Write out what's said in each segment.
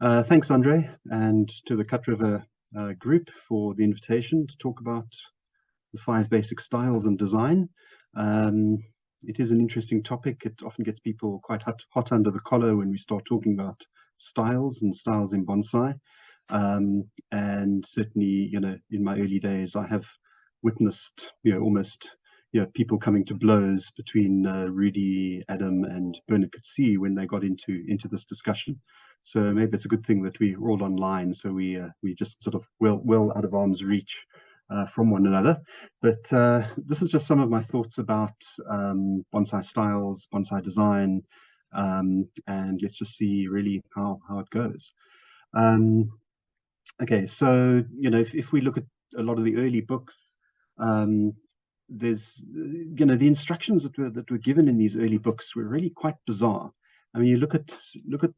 Thanks, Andre, and to the Kat River group for the invitation to talk about the 5 basic styles in design. It is an interesting topic. It often gets people quite hot under the collar when we start talking about styles and styles in bonsai. And certainly, in my early days, I have witnessed, almost, people coming to blows between Rudy, Adam, and Bernard Coetzee when they got into this discussion. So maybe it's a good thing that we're all online, so we just sort of well out of arm's reach from one another. But this is just some of my thoughts about bonsai styles, bonsai design, and let's just see really how it goes. Okay, so if we look at a lot of the early books, there's the instructions that were given in these early books were really quite bizarre. I mean, you look at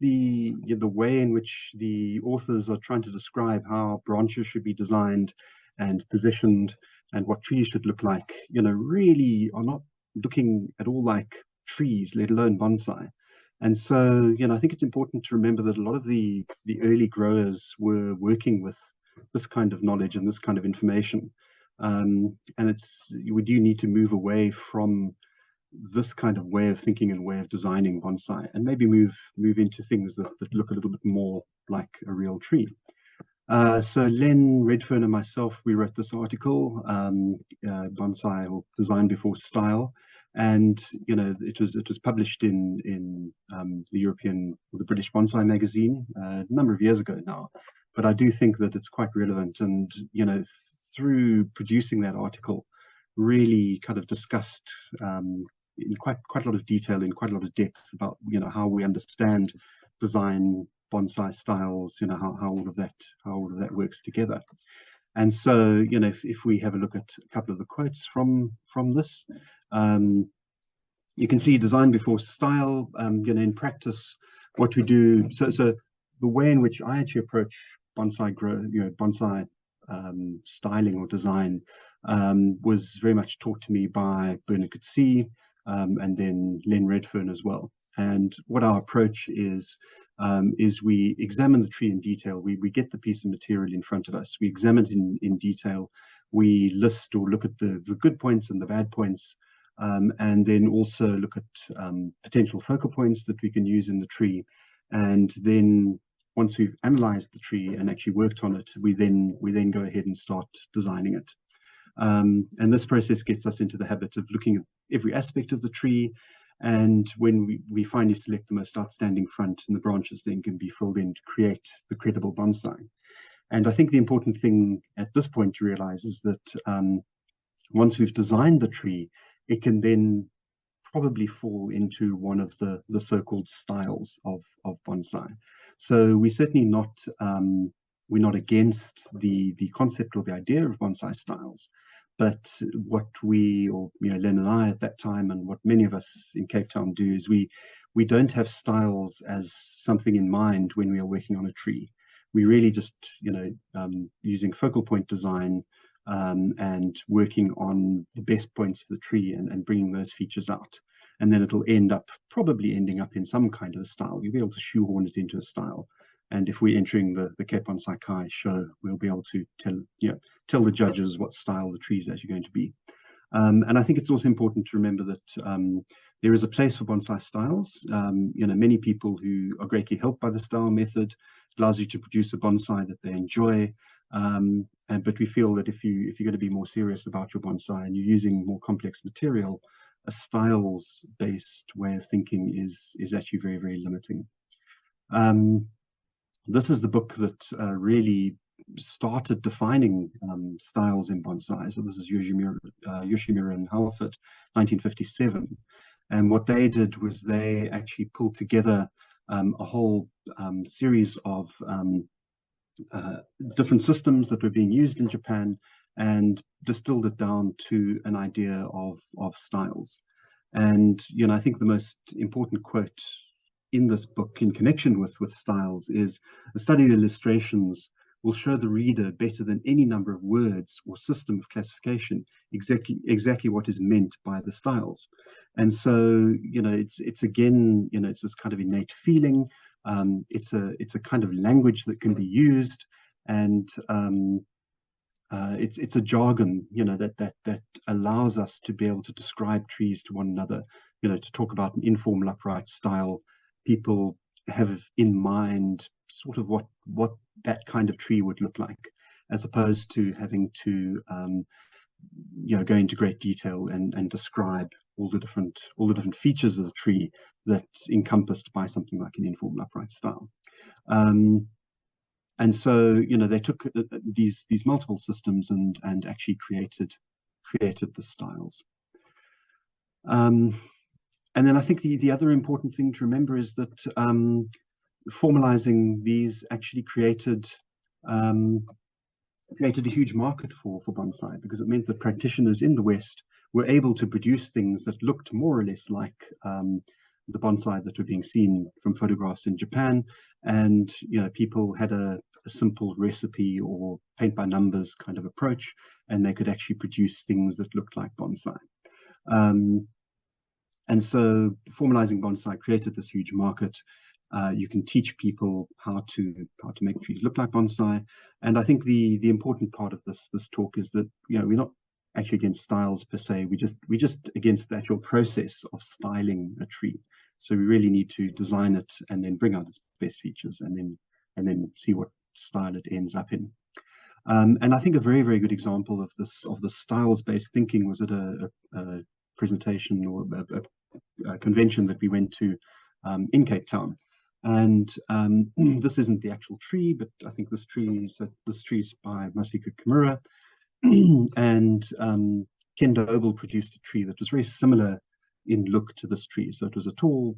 the way in which the authors are trying to describe how branches should be designed and positioned and what trees should look like, really are not looking at all like trees, let alone bonsai. And so, I think it's important to remember that a lot of the early growers were working with this kind of knowledge and this kind of information. And we do need to move away from this kind of way of thinking and way of designing bonsai, and maybe move into things that look a little bit more like a real tree. So Len Redfern and myself, we wrote this article, Bonsai or Design Before Style, and it was published in the European or the British Bonsai magazine a number of years ago now. But I do think that it's quite relevant, and through producing that article, really kind of discussed in quite a lot of detail, in quite a lot of depth about how we understand design, bonsai styles, how all of that works together. And so if we have a look at a couple of the quotes from this, you can see design before style. In practice, what we do, so the way in which I actually approach bonsai bonsai styling or design was very much taught to me by Bernard Coetzee, and then Len Redfern as well. And what our approach is we examine the tree in detail. We get the piece of material in front of us. We examine it in detail. We list or look at the good points and the bad points, and then also look at potential focal points that we can use in the tree. And then once we've analyzed the tree and actually worked on it, we then go ahead and start designing it. And this process gets us into the habit of looking at every aspect of the tree. And when we finally select the most outstanding front, and the branches then can be filled in to create the credible bonsai. And I think the important thing at this point to realize is that once we've designed the tree, it can then probably fall into one of the so-called styles of bonsai. So we're certainly not we're not against the concept or the idea of bonsai styles, but what Len and I at that time, and what many of us in Cape Town do, is we don't have styles as something in mind when we are working on a tree. We really just using focal point design and working on the best points of the tree and bringing those features out. And then it'll probably ending up in some kind of a style. You'll be able to shoehorn it into a style. And if we're entering the Cape Bonsai Kai show, we'll be able to tell the judges what style the tree is actually going to be. And I think it's also important to remember that there is a place for bonsai styles. Many people who are greatly helped by the style method. It allows you to produce a bonsai that they enjoy. But we feel that if you're going to be more serious about your bonsai and you're using more complex material, a styles-based way of thinking is actually very, very limiting. This is the book that really started defining styles in bonsai. So this is Yoshimura and Halford, 1957. And what they did was they actually pulled together a whole series of different systems that were being used in Japan and distilled it down to an idea of styles. And I think the most important quote in this book in connection with styles is: a study of the illustrations will show the reader better than any number of words or system of classification exactly what is meant by the styles. And so it's again it's this kind of innate feeling. It's a kind of language that can be used, and it's a jargon, that allows us to be able to describe trees to one another. To talk about an informal upright style, people have in mind sort of what that kind of tree would look like, as opposed to having to go into great detail and describe all the different features of the tree that's encompassed by something like an informal upright style. And so, they took these multiple systems and actually created the styles. And then I think the other important thing to remember is that formalizing these actually created a huge market for bonsai, because it meant that practitioners in the West were able to produce things that looked more or less like the bonsai that were being seen from photographs in Japan. And people had a simple recipe or paint by numbers kind of approach, and they could actually produce things that looked like bonsai. And so formalizing bonsai created this huge market. You can teach people how to make trees look like bonsai. And I think the important part of this talk is that we're not actually against styles per se. We're just against the actual process of styling a tree. So we really need to design it and then bring out its best features, and then see what style it ends up in. And I think a very, very good example of the styles-based thinking was at a presentation or a convention that we went to in Cape Town. And this isn't the actual tree, but I think this tree is by Masika Kimura. And Ken Doble produced a tree that was very similar in look to this tree. So it was a tall,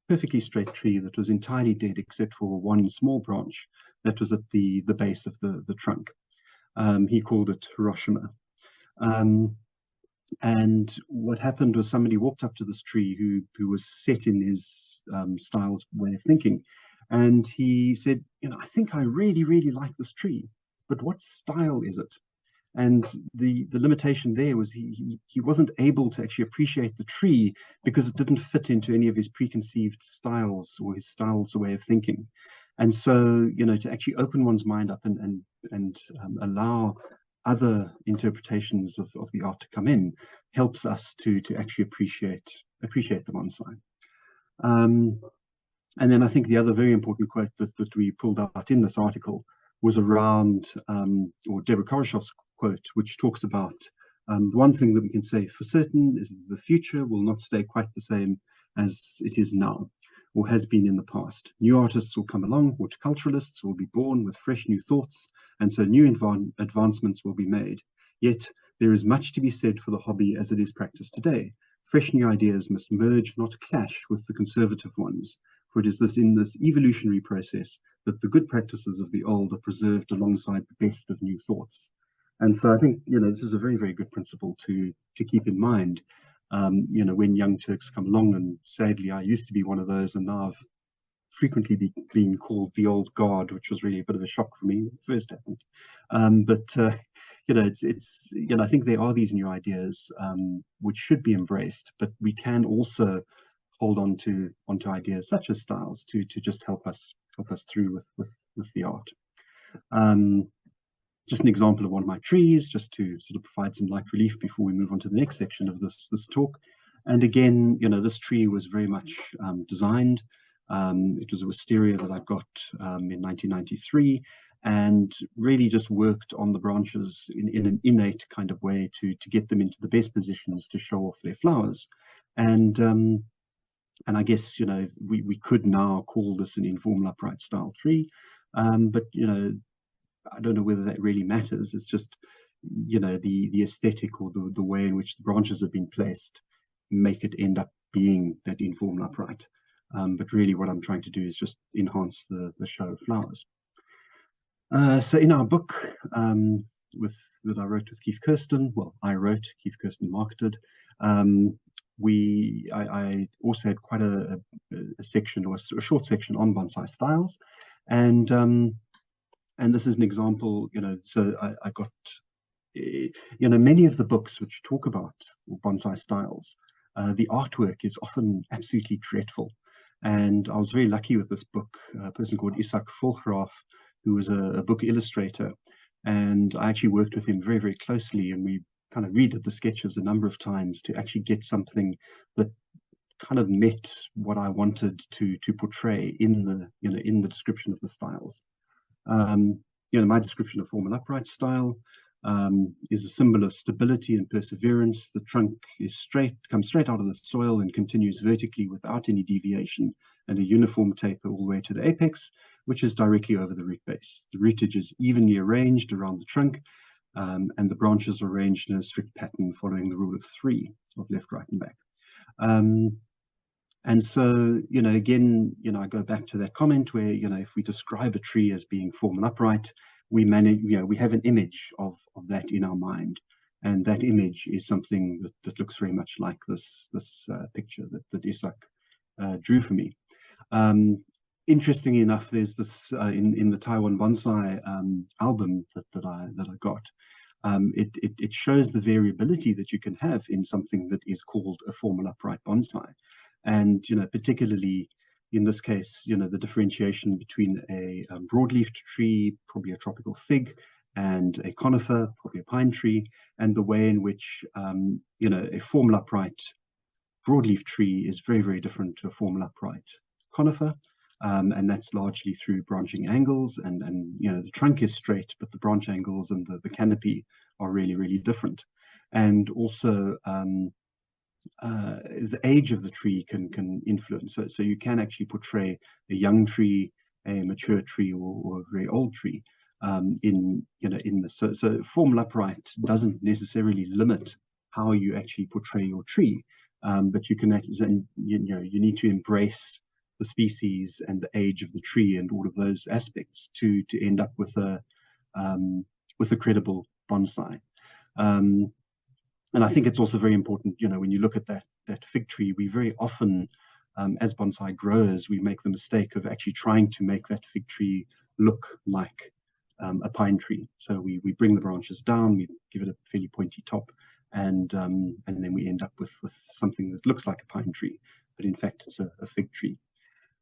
perfectly straight tree that was entirely dead except for one small branch that was at the base of the trunk. He called it Hiroshima. And what happened was somebody walked up to this tree who was set in his styles way of thinking. And he said, I think I really, really like this tree, but what style is it? And the limitation there was he wasn't able to actually appreciate the tree because it didn't fit into any of his preconceived styles or his styles way of thinking. And so, to actually open one's mind up and allow other interpretations of the art to come in helps us to actually appreciate the bonsai. And then I think the other very important quote that we pulled out in this article was around, or Deborah Koroshov's quote, which talks about the one thing that we can say for certain is that the future will not stay quite the same as it is now or has been in the past. New artists will come along, horticulturalists will be born with fresh new thoughts, and so new advancements will be made. Yet there is much to be said for the hobby as it is practiced today. Fresh new ideas must merge, not clash, with the conservative ones, for it is in this evolutionary process that the good practices of the old are preserved alongside the best of new thoughts. And so I think, this is a very, very good principle to keep in mind. When young Turks come along, and sadly, I used to be one of those, and now I've frequently been called the old guard, which was really a bit of a shock for me when it first happened. I think there are these new ideas which should be embraced, but we can also hold onto ideas such as styles to just help us through with the art. Just an example of one of my trees, just to sort of provide some light relief before we move on to the next section of this talk. And again, this tree was very much designed. It was a wisteria that I got in 1993, and really just worked on the branches in an innate kind of way to get them into the best positions to show off their flowers. And I guess, we could now call this an informal upright style tree, but I don't know whether that really matters. It's just, the aesthetic or the way in which the branches have been placed make it end up being that informal upright. But really what I'm trying to do is just enhance the show of flowers. So in our book that I wrote with Keith Kirsten, I wrote, Keith Kirsten marketed, I also had quite a section, or a short section, on bonsai styles. And this is an example, so I got, many of the books which talk about bonsai styles, the artwork is often absolutely dreadful. And I was very lucky with this book, a person called Isak Volgraaf, who was a book illustrator. And I actually worked with him very, very closely, and we kind of redid the sketches a number of times to actually get something that kind of met what I wanted to portray in the in the description of the styles. My description of formal upright style is a symbol of stability and perseverance. The trunk is straight, comes straight out of the soil and continues vertically without any deviation, and a uniform taper all the way to the apex, which is directly over the root base. The rootage is evenly arranged around the trunk, and the branches are arranged in a strict pattern following the rule of 3 of left, right, and back. And so, again, I go back to that comment where, if we describe a tree as being formal upright, we we have an image of that in our mind. And that image is something that looks very much like this picture that Isak drew for me. Interestingly enough, there's this in the Taiwan Bonsai album that I got. It shows the variability that you can have in something that is called a formal upright bonsai. And, particularly in this case, the differentiation between a broadleaf tree, probably a tropical fig, and a conifer, probably a pine tree, and the way in which, a formal upright broadleaf tree is very, very different to a formal upright conifer. And that's largely through branching angles, and the trunk is straight, but the branch angles and the canopy are really, really different. And also, the age of the tree can influence. So you can actually portray a young tree, a mature tree, or a very old tree in this. So formal upright doesn't necessarily limit how you actually portray your tree, but you can actually, you need to embrace the species and the age of the tree and all of those aspects to end up with a credible bonsai. And I think it's also very important, when you look at that fig tree, we very often, as bonsai growers, we make the mistake of actually trying to make that fig tree look like a pine tree. So we bring the branches down, we give it a fairly pointy top, and then we end up with something that looks like a pine tree, but in fact it's a fig tree.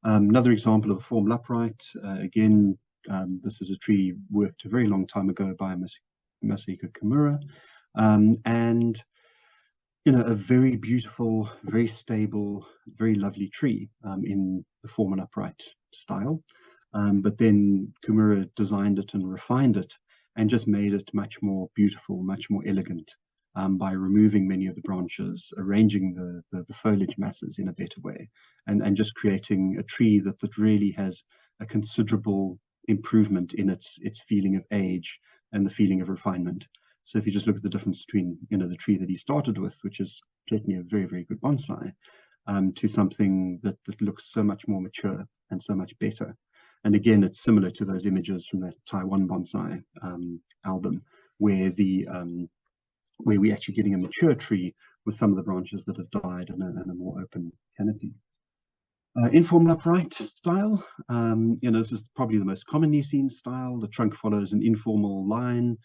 Another example of a formal upright, again, this is a tree worked a very long time ago by Masahiko Kimura. And a very beautiful, very stable, very lovely tree in the formal upright style. But then Kimura designed it and refined it and just made it much more beautiful, much more elegant by removing many of the branches, arranging the foliage masses in a better way, and just creating a tree that really has a considerable improvement in its feeling of age and the feeling of refinement. So if you just look at the difference between, the tree that he started with, which is certainly a very, very good bonsai, to something that looks so much more mature and so much better. And again, it's similar to those images from that Taiwan Bonsai album, where we're actually getting a mature tree with some of the branches that have died and a more open canopy. Informal upright style, this is probably the most commonly seen style. The trunk follows an informal line,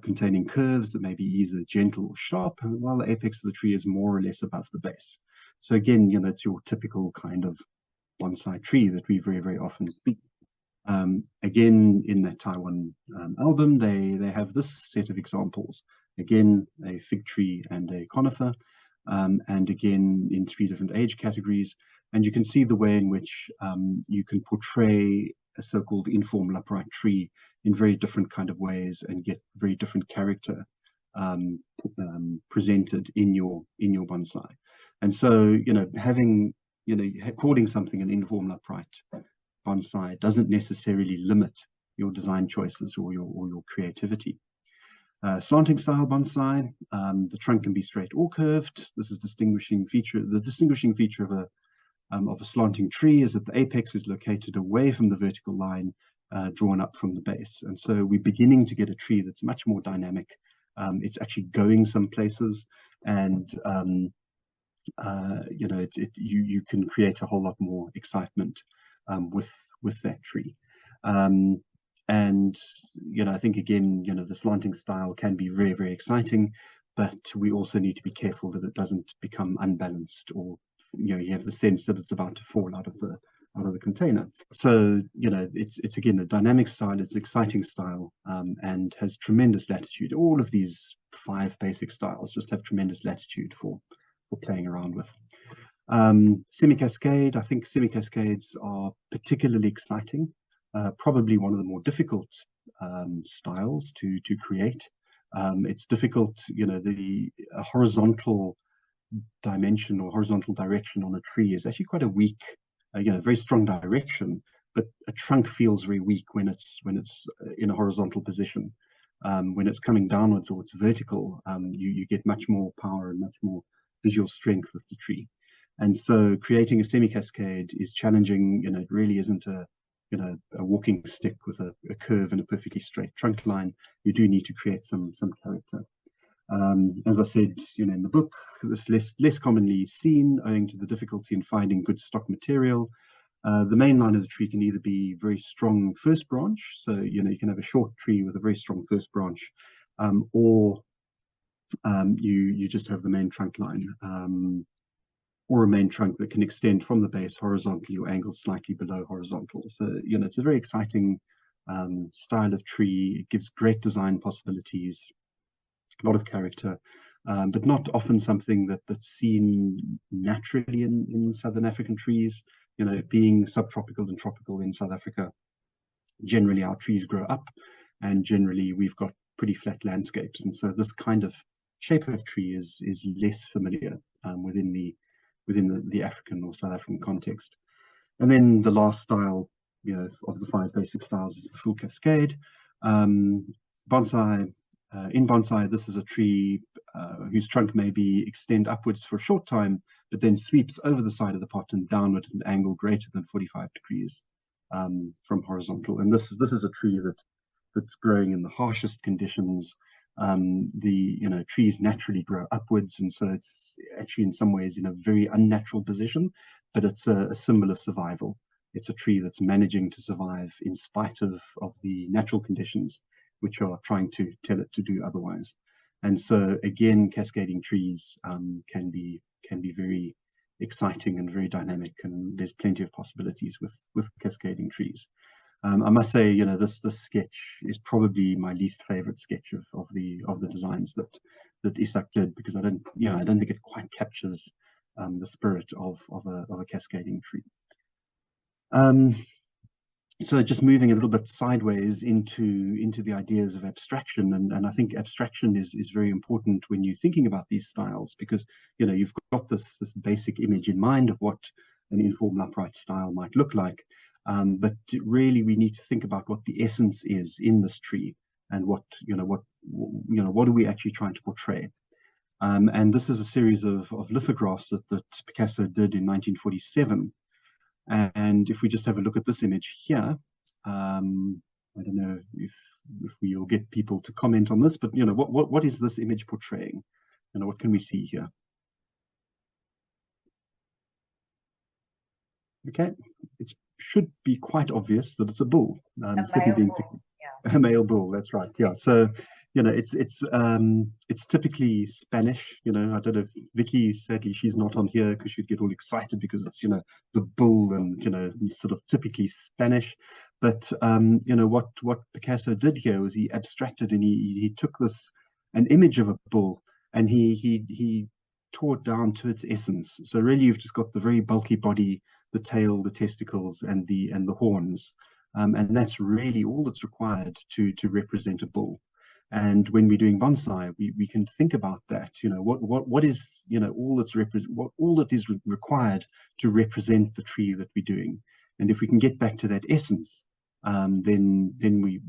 containing curves that may be either gentle or sharp, while the apex of the tree is more or less above the base. So again, it's your typical kind of bonsai tree that we very, very often see. Again, in that Taiwan album, they have this set of examples. Again, a fig tree and a conifer, and again, in 3 different age categories. And you can see the way in which you can portray a so-called informal upright tree in very different kind of ways and get very different character presented in your bonsai. And so, calling something an informal upright bonsai doesn't necessarily limit your design choices or your creativity. Slanting style bonsai, the trunk can be straight or curved. This is the distinguishing feature of a slanting tree is that the apex is located away from the vertical line, drawn up from the base. And so we're beginning to get a tree that's much more dynamic. It's actually going some places, and you can create a whole lot more excitement with that tree. And I think again, the slanting style can be very, very exciting, but we also need to be careful that it doesn't become unbalanced or you have the sense that it's about to fall out of the container. So it's again a dynamic style, it's an exciting style, and has tremendous latitude. All of these 5 basic styles just have tremendous latitude for playing around with. Semi-Cascade, I think semi-cascades are particularly exciting, probably one of the more difficult styles to create. It's difficult, the horizontal dimension or horizontal direction on a tree is actually quite a weak, very strong direction, but a trunk feels very weak when it's in a horizontal position. When it's coming downwards or it's vertical, you get much more power and much more visual strength with the tree. And so creating a semi-cascade is challenging. It really isn't a walking stick with a curve and a perfectly straight trunk line. You do need to create some character. As I said, in the book, this less commonly seen owing to the difficulty in finding good stock material. The main line of the tree can either be very strong first branch, so you can have a short tree with a very strong first branch, or you just have the main trunk line, or a main trunk that can extend from the base horizontally or angled slightly below horizontal. So it's a very exciting style of tree. It gives great design possibilities, a lot of character, but not often something that's seen naturally in Southern African trees. Being subtropical and tropical in South Africa, generally our trees grow up, and generally we've got pretty flat landscapes, and so this kind of shape of tree is less familiar within the African or South African context. And then the last style, of the 5 basic styles is the full cascade. Bonsai. In bonsai, this is a tree whose trunk may extend upwards for a short time, but then sweeps over the side of the pot and downward at an angle greater than 45 degrees from horizontal. And this is a tree that's growing in the harshest conditions. Trees naturally grow upwards, and so it's actually in some ways in a very unnatural position, but it's a symbol of survival. It's a tree that's managing to survive in spite of the natural conditions, which are trying to tell it to do otherwise. And so again, cascading trees can be very exciting and very dynamic, and there's plenty of possibilities with cascading trees. I must say, this sketch is probably my least favorite sketch of the designs that Isak did, because I don't think it quite captures the spirit of a cascading tree. So just moving a little bit sideways into the ideas of abstraction, and I think abstraction is very important when you're thinking about these styles, because you've got this basic image in mind of what an informal upright style might look like, but really we need to think about what the essence is in this tree, and what are we actually trying to portray. And this is a series of lithographs that Picasso did in 1947. And if we just have a look at this image here, I don't know if we'll get people to comment on this, but what is this image portraying? What can we see here? Okay, it should be quite obvious that it's a bull. Certainly being a male bull. That's right. Yeah. So it's typically Spanish. I don't know if Vicky, sadly she's not on here because she'd get all excited because it's the bull and sort of typically Spanish. But what Picasso did here was he abstracted, and he took an image of a bull, and he tore it down to its essence. So really you've just got the very bulky body, the tail, the testicles, and the horns. And that's really all that's required to represent a bull. And when we're doing bonsai, we can think about that. What is all that is required to represent the tree that we're doing. And if we can get back to that essence, then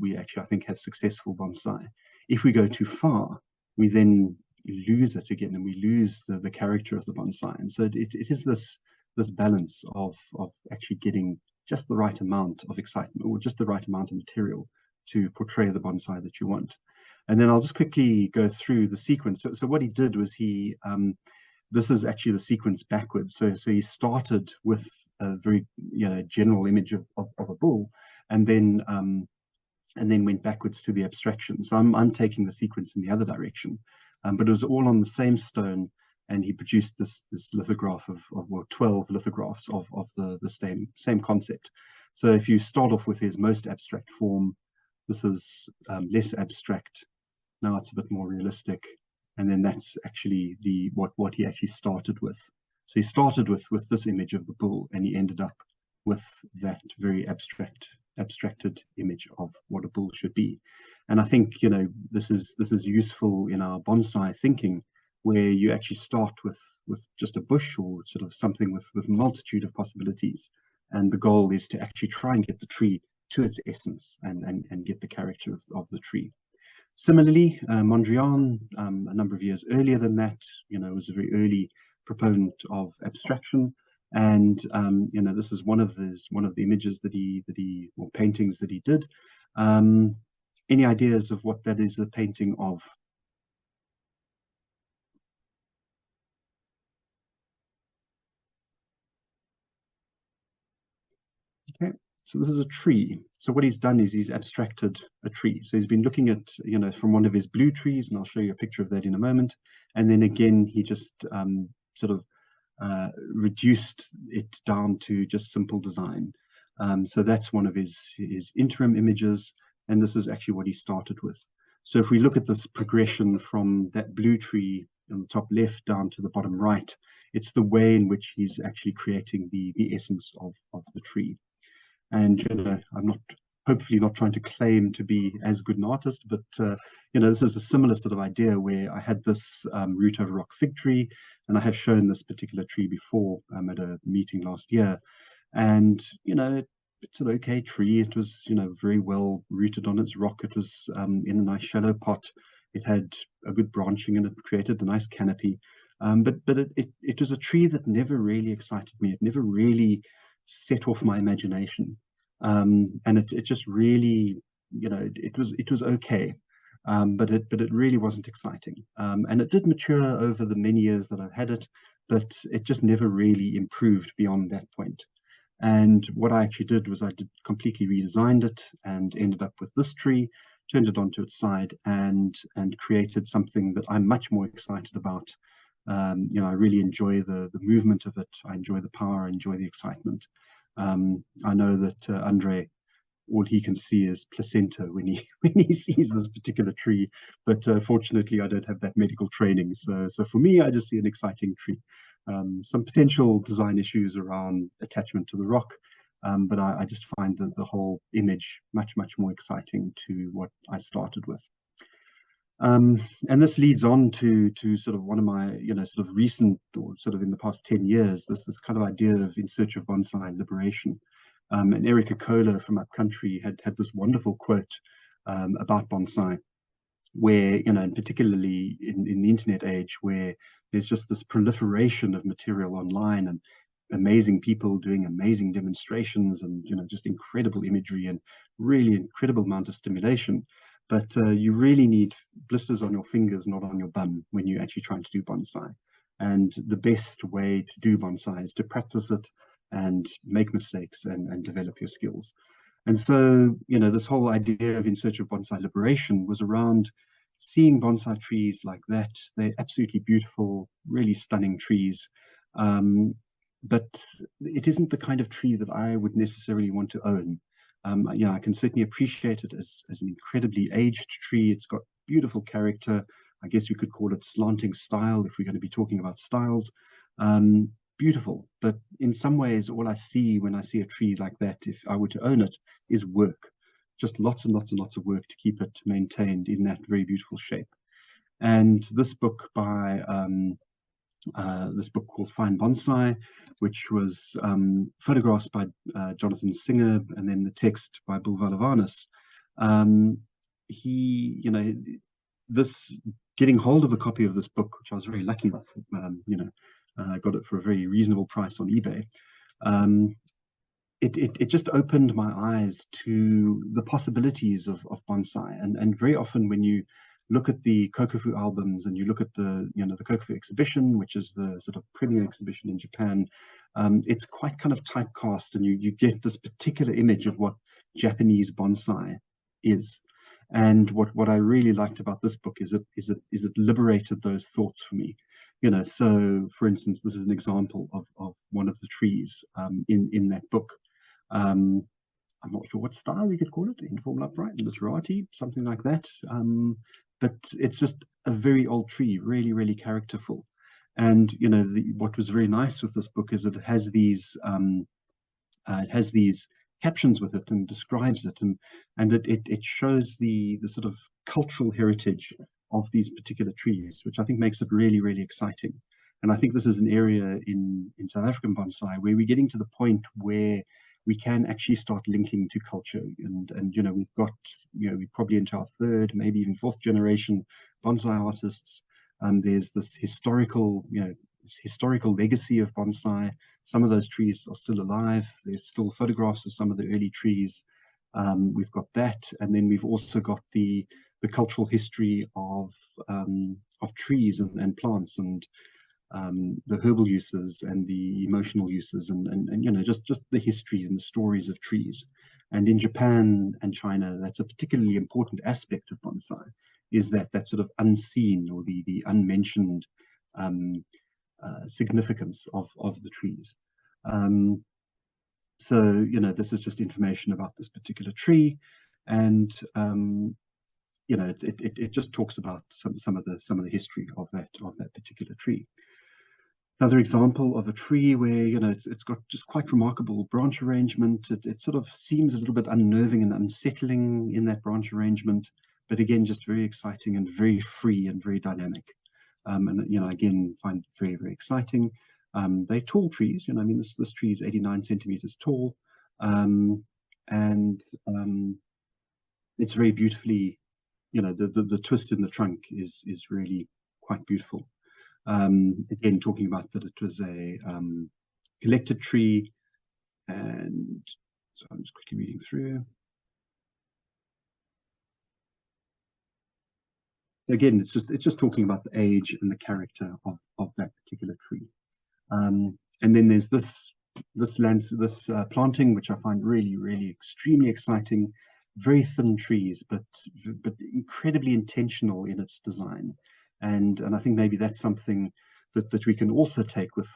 we actually, I think, have successful bonsai. If we go too far, we then lose it again, and we lose the character of the bonsai. And so it is this balance of actually getting just the right amount of excitement, or just the right amount of material to portray the bonsai that you want. And then I'll just quickly go through the sequence. So what he did was this is actually the sequence backwards. So he started with a very general image of a bull, and then went backwards to the abstraction. So I'm taking the sequence in the other direction, but it was all on the same stone, and he produced this lithograph of well, 12 lithographs of the same concept. So if you start off with his most abstract form, this is less abstract. Now it's a bit more realistic, and then that's actually what he actually started with. So he started with this image of the bull, and he ended up with that very abstracted image of what a bull should be. And I think, you know, this is useful in our bonsai thinking, where you actually start with just a bush or sort of something with a multitude of possibilities, and the goal is to actually try and get the tree to its essence and get the character of the tree. Similarly, Mondrian, a number of years earlier than that, you know, was a very early proponent of abstraction, and you know, this is one of the images that he or paintings that he did. Any ideas of what that is a painting of? Okay, so this is a tree. So what he's done is he's abstracted a tree. So he's been looking at, you know, from one of his blue trees, and I'll show you a picture of that in a moment. And then again, he just sort of reduced it down to just simple design. So that's one of his interim images, and this is actually what he started with. So if we look at this progression from that blue tree on the top left down to the bottom right, it's the way in which he's actually creating the essence of the tree. And you know, I'm not hopefully not trying to claim to be as good an artist, but you know, this is a similar sort of idea where I had this root over rock fig tree, and I have shown this particular tree before at a meeting last year. And you know, it's an okay tree. It was, you know, very well rooted on its rock. It was in a nice shallow pot. It had a good branching, and it created a nice canopy. But it was a tree that never really excited me. It never really set off my imagination. And it just really, you know, it was okay, but it really wasn't exciting. And it did mature over the many years that I've had it, but it just never really improved beyond that point. And what I actually did was I did completely redesigned it and ended up with this tree, turned it onto its side, and created something that I'm much more excited about. You know, I really enjoy the movement of it. I enjoy the power. I enjoy the excitement. I know that Andre, all he can see is placenta when he when he sees this particular tree. But fortunately, I don't have that medical training. So for me, I just see an exciting tree. Some potential design issues around attachment to the rock, but I just find the whole image much more exciting to what I started with. And this leads on to sort of one of my, you know, sort of recent, or sort of in the past 10 years, this kind of idea of in search of bonsai liberation. And Erica Kohler from Upcountry had this wonderful quote about bonsai, where, you know, and particularly in the internet age, where there's just this proliferation of material online and amazing people doing amazing demonstrations, and, you know, just incredible imagery and really incredible amount of stimulation. But you really need blisters on your fingers, not on your bum, when you're actually trying to do bonsai. And the best way to do bonsai is to practice it and make mistakes and develop your skills. And so, you know, this whole idea of in search of bonsai liberation was around seeing bonsai trees like that. They're absolutely beautiful, really stunning trees. But it isn't the kind of tree that I would necessarily want to own. You know, I can certainly appreciate it as an incredibly aged tree. It's got beautiful character. I guess you could call it slanting style if we're going to be talking about styles. Beautiful, but in some ways, all I see when I see a tree like that, if I were to own it, is work. Just lots and lots of work to keep it maintained in that very beautiful shape. And this book by this book called Fine Bonsai, which was photographs by Jonathan Singer, and then the text by Bill Valavanis. He, you know, this getting hold of a copy of this book, which I was very lucky with, you know, I got it for a very reasonable price on eBay. It just opened my eyes to the possibilities of bonsai, and very often when you look at the Kokofu albums and you look at the, you know, the Kokofu exhibition, which is the sort of premier exhibition in Japan, it's quite kind of typecast, and you get this particular image of what Japanese bonsai is. And what I really liked about this book is it liberated those thoughts for me. You know, so for instance, this is an example of one of the trees in that book. Um, I'm not sure what style you could call it, informal upright, literati, something like that. But it's just a very old tree, really, really characterful. And you know, what was very nice with this book is that it has these captions with it and describes it, and it shows the sort of cultural heritage of these particular trees, which I think makes it really, really exciting. And I think this is an area in South African bonsai where we're getting to the point where we can actually start linking to culture. And you know, we've got, you know, we're probably into our third, maybe even fourth generation bonsai artists. There's this historical, you know, this historical legacy of bonsai. Some of those trees are still alive. There's still photographs of some of the early trees. We've got that, and then we've also got the cultural history of trees and plants, and the herbal uses and the emotional uses, and you know, just the history and the stories of trees. And in Japan and China, that's a particularly important aspect of bonsai, is that sort of unseen, or the unmentioned um, significance of the trees. Um, so, you know, this is just information about this particular tree, and you know, it just talks about some of the history of that particular tree. Another example of a tree where, you know, it's got just quite remarkable branch arrangement. It sort of seems a little bit unnerving and unsettling in that branch arrangement, but again, just very exciting and very free and very dynamic. And you know, again, find it very, very exciting. They're tall trees. You know, I mean, this tree is 89 centimeters tall, um, and it's very beautifully, you know, the twist in the trunk is really quite beautiful. Again, talking about that it was a collected tree, and so I'm just quickly reading through. Again, it's just talking about the age and the character of that particular tree. And then there's this planting, which I find really, really extremely exciting. Very thin trees, but incredibly intentional in its design. And I think maybe that's something that we can also take with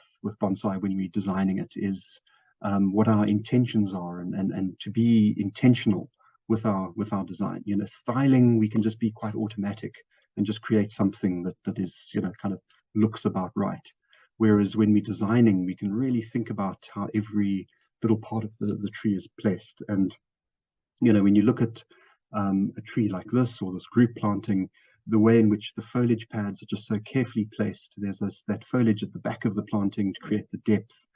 bonsai when we're designing it, is what our intentions are, and to be intentional with our design. You know, styling, we can just be quite automatic and just create something that is, you know, kind of looks about right. Whereas when we're designing, we can really think about how every little part of the tree is placed. And, you know, when you look at a tree like this, or this group planting, the way in which the foliage pads are just so carefully placed. There's that foliage at the back of the planting to create the depth.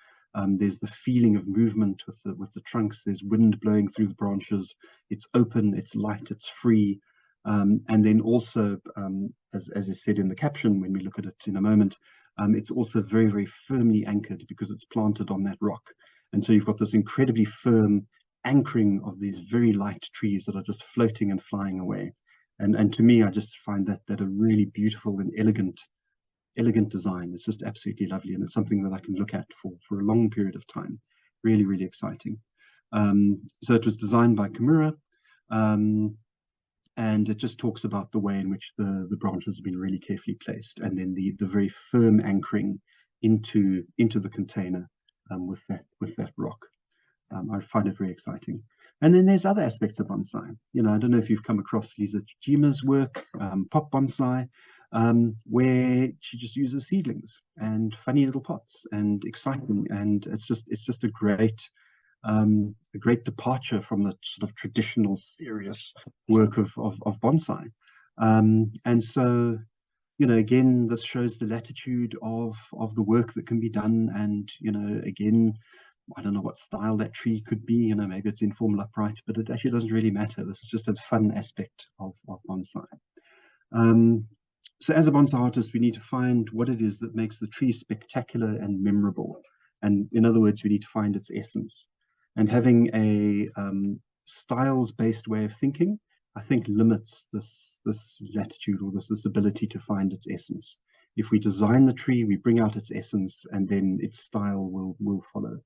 There's the feeling of movement with the trunks. There's wind blowing through the branches. It's open, it's light, it's free. And then also, as I said in the caption, when we look at it in a moment, it's also very, very firmly anchored because it's planted on that rock. And so you've got this incredibly firm anchoring of these very light trees that are just floating and flying away. And to me, I just find that a really beautiful and elegant design. It's just absolutely lovely, and it's something that I can look at for a long period of time. Really, really exciting. So it was designed by Kimura. And it just talks about the way in which the branches have been really carefully placed, and then the very firm anchoring into the container with that rock. I find it very exciting. And then there's other aspects of bonsai. You know, I don't know if you've come across Lisa Chijima's work, Pop Bonsai, where she just uses seedlings and funny little pots and exciting, and it's just a great departure from the sort of traditional serious work of bonsai. And so, you know, again, this shows the latitude of the work that can be done. And, you know, again, I don't know what style that tree could be. You know, maybe it's informal upright, but it actually doesn't really matter. This is just a fun aspect of bonsai. So as a bonsai artist, we need to find what it is that makes the tree spectacular and memorable. And in other words, we need to find its essence. And having a styles-based way of thinking, I think, limits this latitude, or this ability to find its essence. If we design the tree, we bring out its essence, and then its style will follow.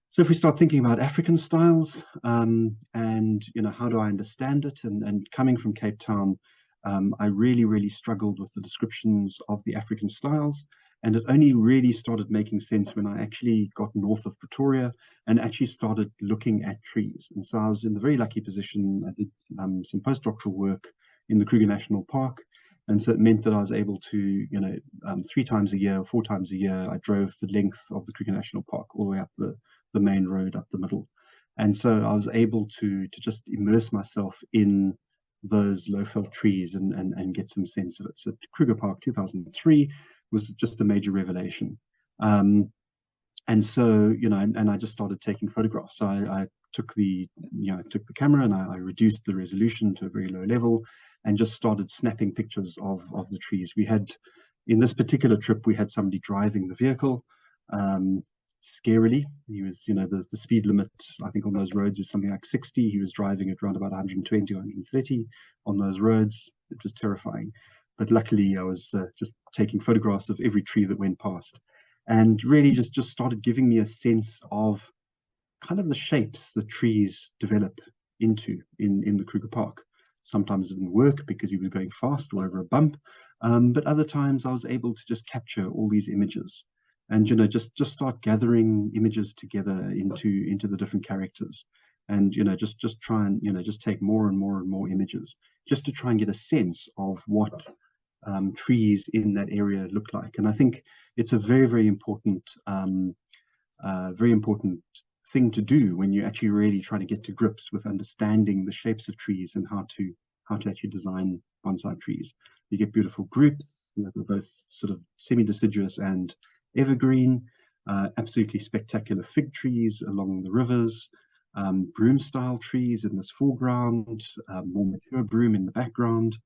So if we start thinking about African styles, and you know, how do I understand it? And coming from Cape Town, I really struggled with the descriptions of the African styles, and it only really started making sense when I actually got north of Pretoria and actually started looking at trees. And so I was in the very lucky position. I did some postdoctoral work in the Kruger National Park. And so it meant that I was able to, 3 times a year, 4 times a year, I drove the length of the Kruger National Park all the way up the main road, up the middle. And so I was able to just immerse myself in those low-felt trees and get some sense of it. So Kruger Park 2003 was just a major revelation. And so, and I just started taking photographs. So I took the camera and I reduced the resolution to a very low level and just started snapping pictures of the trees. We had, in this particular trip, we had somebody driving the vehicle. Scarily, he was, the speed limit, I think on those roads is something like 60. He was driving at around about 120, 130 on those roads. It was terrifying. But luckily, I was just taking photographs of every tree that went past, and really just started giving me a sense of kind of the shapes that trees develop into in the Kruger Park. Sometimes it didn't work because he was going fast or over a bump, but other times I was able to just capture all these images and just start gathering images together into the different characters, and just try and just take more and more images just to try and get a sense of what trees in that area look like. And I think it's a very important thing to do when you're actually really trying to get to grips with understanding the shapes of trees and how to actually design bonsai trees. You get beautiful groups, they're both sort of semi-deciduous and evergreen, absolutely spectacular fig trees along the rivers, broom style trees in this foreground, more mature broom in the background,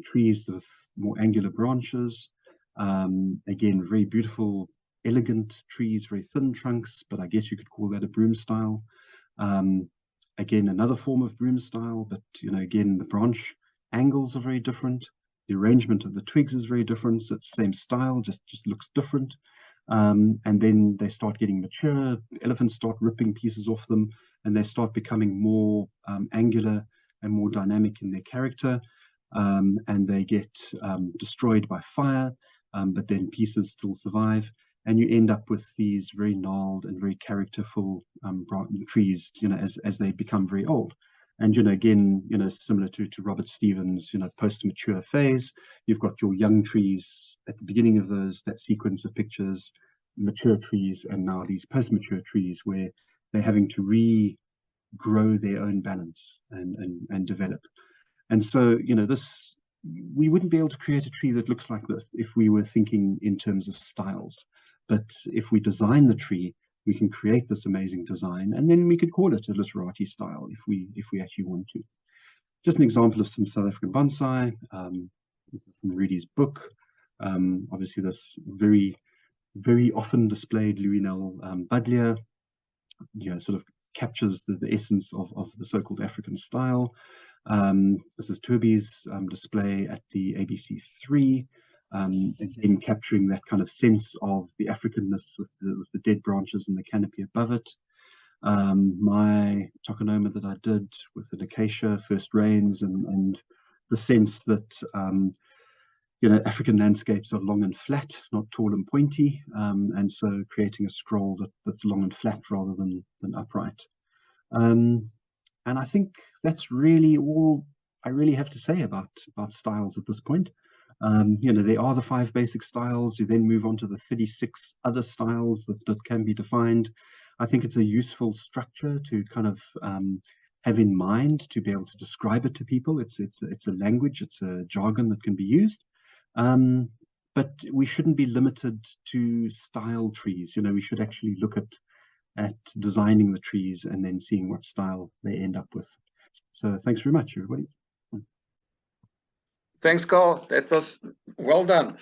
trees with more angular branches, again very beautiful elegant trees, very thin trunks, but I guess you could call that a broom style. Again, another form of broom style, but again, the branch angles are very different. The arrangement of the twigs is very different. So it's the same style, just looks different. And then they start getting mature. Elephants start ripping pieces off them, and they start becoming more angular and more dynamic in their character. And they get destroyed by fire, but then pieces still survive. And you end up with these very gnarled and very characterful trees, as they become very old. And, again, similar to Robert Stevens', post-mature phase, you've got your young trees at the beginning of that sequence of pictures, mature trees, and now these post-mature trees where they're having to regrow their own balance and develop. And so, we wouldn't be able to create a tree that looks like this if we were thinking in terms of styles. But if we design the tree, we can create this amazing design, and then we could call it a literati style if we actually want to. Just an example of some South African bonsai from Rudy's book. Obviously, this very often displayed Louis Nel Budlier, sort of captures the essence of the so-called African style. This is Turby's display at the ABC3. Again, capturing that kind of sense of the Africanness with the dead branches and the canopy above it. My tokonoma that I did with an acacia, first rains, and the sense that African landscapes are long and flat, not tall and pointy, and so creating a scroll that's long and flat rather than upright. And I think that's really all I really have to say about styles at this point. There are the 5 basic styles. You then move on to the 36 other styles that can be defined. I think it's a useful structure to kind of have in mind to be able to describe it to people. It's a language, it's a jargon that can be used. But we shouldn't be limited to style trees. We should actually look at designing the trees and then seeing what style they end up with. So thanks very much, everybody. Thanks, Carl. That was well done.